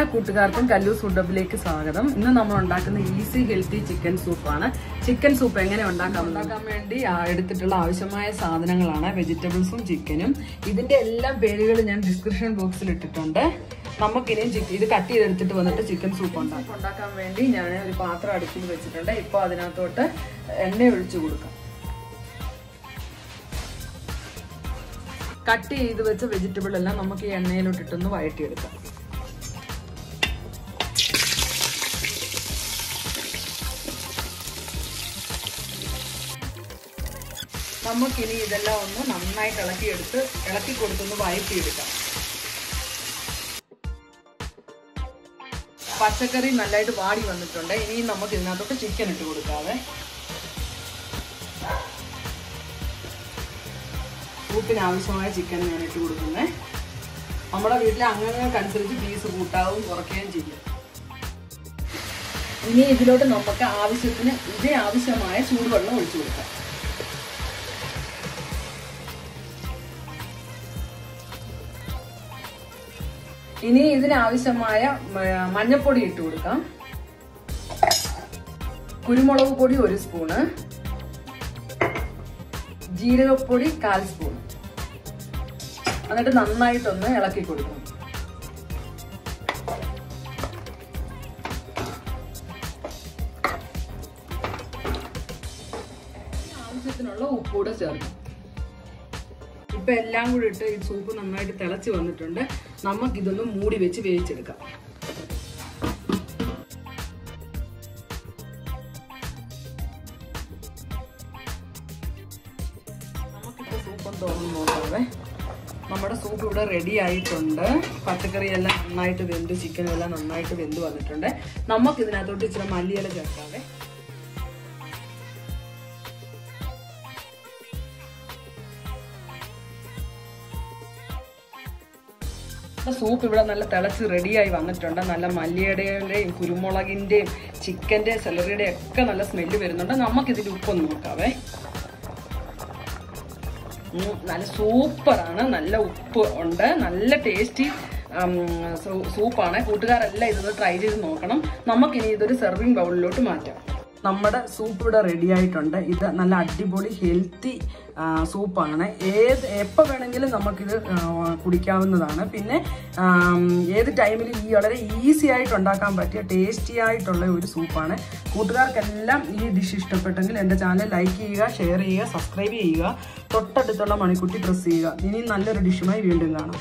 എല്ലാ കൂട്ടുകാർക്കും കല്ലൂസ് ഫുഡ് ഹബിലേക്ക് സ്വാഗതം. ഇന്ന് നമ്മൾ ഉണ്ടാക്കുന്ന ഈസി ഹെൽത്തി ചിക്കൻ സൂപ്പാണ്. ചിക്കൻ സൂപ്പ് എങ്ങനെ ഉണ്ടാക്കാൻ വേണ്ടി എടുത്തിട്ടുള്ള ആവശ്യമായ സാധനങ്ങളാണ് വെജിറ്റബിൾസും ചിക്കനും. ഇതിന്റെ എല്ലാം പേരുകൾ ഞാൻ ഡിസ്ക്രിപ്ഷൻ ബോക്സിൽ ഇട്ടിട്ടുണ്ട്. നമുക്കിനിയും ഇത് കട്ട് ചെയ്തെടുത്തിട്ട് വന്നിട്ട് ചിക്കൻ സൂപ്പ് ഉണ്ടാക്കാൻ വേണ്ടി ഞാൻ ഒരു പാത്രം അടുപ്പിൽ വെച്ചിട്ടുണ്ട്. ഇപ്പോൾ അതിനകത്തോട്ട് എണ്ണ ഒഴിച്ചു കൊടുക്കാം. കട്ട് ചെയ്ത് വെച്ച വെജിറ്റബിൾ എല്ലാം നമുക്ക് ഈ എണ്ണയിലോട്ടിട്ടൊന്ന് വഴറ്റിയെടുക്കാം. നമുക്കിനി ഇതെല്ലാം ഒന്ന് നന്നായിട്ട് ഇളക്കി കൊടുത്തൊന്ന് വഴറ്റിയെടുക്കാം. പച്ചക്കറി നല്ലതായിട്ട് വാടി വന്നിട്ടുണ്ട്. ഇനി നമുക്ക് ഇതിനകത്തോട്ട് ചിക്കൻ ഇട്ട് കൊടുക്കാതെ സൂപ്പിന് ആവശ്യമായ ചിക്കൻ ഞാൻ ഇട്ട് കൊടുക്കുന്നത്. നമ്മുടെ വീട്ടിലെ അംഗങ്ങൾക്കനുസരിച്ച് പീസ് കൂട്ടാവും കുറയ്ക്കുകയും ചെയ്യും. ഇനി ഇതിലോട്ട് നമുക്ക് ആവശ്യത്തിന് ആവശ്യമായ ചൂടുവെള്ളം ഒഴിച്ചു കൊടുക്കാം. ഇനി ഇതിനാവശ്യമായ മഞ്ഞൾപ്പൊടി ഇട്ട് കൊടുക്കാം. കുരുമുളക് പൊടി 1 സ്പൂണ്, ജീരകപ്പൊടി 1/4 സ്പൂൺ. എന്നിട്ട് നന്നായിട്ടൊന്ന് ഇളക്കി കൊടുക്കും. ആവശ്യത്തിനുള്ള ഉപ്പൂടെ ചേർക്കും. ഇപ്പൊ എല്ലാം കൂടി ഇട്ട് ഈ സൂപ്പ് നന്നായിട്ട് തിളച്ച് വന്നിട്ടുണ്ട്. നമുക്കിതൊന്ന് മൂടി വെച്ച് വേവിച്ചെടുക്കാം. നമുക്കിപ്പോൾ സൂപ്പം തുറന്ന് നോക്കാവേ. നമ്മുടെ സൂപ്പ് ഇവിടെ റെഡി ആയിട്ടുണ്ട്. പച്ചക്കറിയെല്ലാം നന്നായിട്ട് വെന്ത് ചിക്കനും എല്ലാം നന്നായിട്ട് വെന്ത് വന്നിട്ടുണ്ട്. നമുക്കിതിനകത്തോട്ട് ഇച്ചിരി മല്ലിയില ചേർക്കാവേ. സൂപ്പ് ഇവിടെ നല്ല തിളച്ച് റെഡിയായി വന്നിട്ടുണ്ട്. നല്ല മല്ലിയുടെയും കുരുമുളകിന്റെയും ചിക്കന്റെ സെലറിയുടെയും ഒക്കെ നല്ല സ്മെല്ല് വരുന്നുണ്ട്. നമുക്കിതിൽ ഉപ്പൊന്ന് നോക്കാവേ. നല്ല സൂപ്പറാണ്. നല്ല ഉപ്പ് ഉണ്ട്. നല്ല ടേസ്റ്റി സൂപ്പാണ്. കൂട്ടുകാരെല്ലാം ഇതൊന്ന് ട്രൈ ചെയ്ത് നോക്കണം. നമുക്കിനി ഇതൊരു സെർവിങ് ബൗളിലോട്ട് മാറ്റാം. നമ്മുടെ സൂപ്പ് ഇവിടെ റെഡി ആയിട്ടുണ്ട്. ഇത് നല്ല അടിപൊളി ഹെൽത്തി സൂപ്പാണ്. എപ്പോൾ വേണമെങ്കിലും നമുക്കിത് കുടിക്കാവുന്നതാണ്. പിന്നെ ഏത് ടൈമിലും വളരെ ഈസി ആയിട്ട് ഉണ്ടാക്കാൻ പറ്റിയ ടേസ്റ്റി ആയിട്ടുള്ള ഒരു സൂപ്പാണ്. കൂട്ടുകാർക്കെല്ലാം ഈ ഡിഷ് ഇഷ്ടപ്പെട്ടെങ്കിൽ എൻ്റെ ചാനൽ ലൈക്ക് ചെയ്യുക, ഷെയർ ചെയ്യുക, സബ്സ്ക്രൈബ് ചെയ്യുക, തൊട്ടടുത്തുള്ള മണിക്കുട്ടി പ്രസ് ചെയ്യുക. ഇനി നല്ലൊരു ഡിഷുമായി വീണ്ടും കാണാം.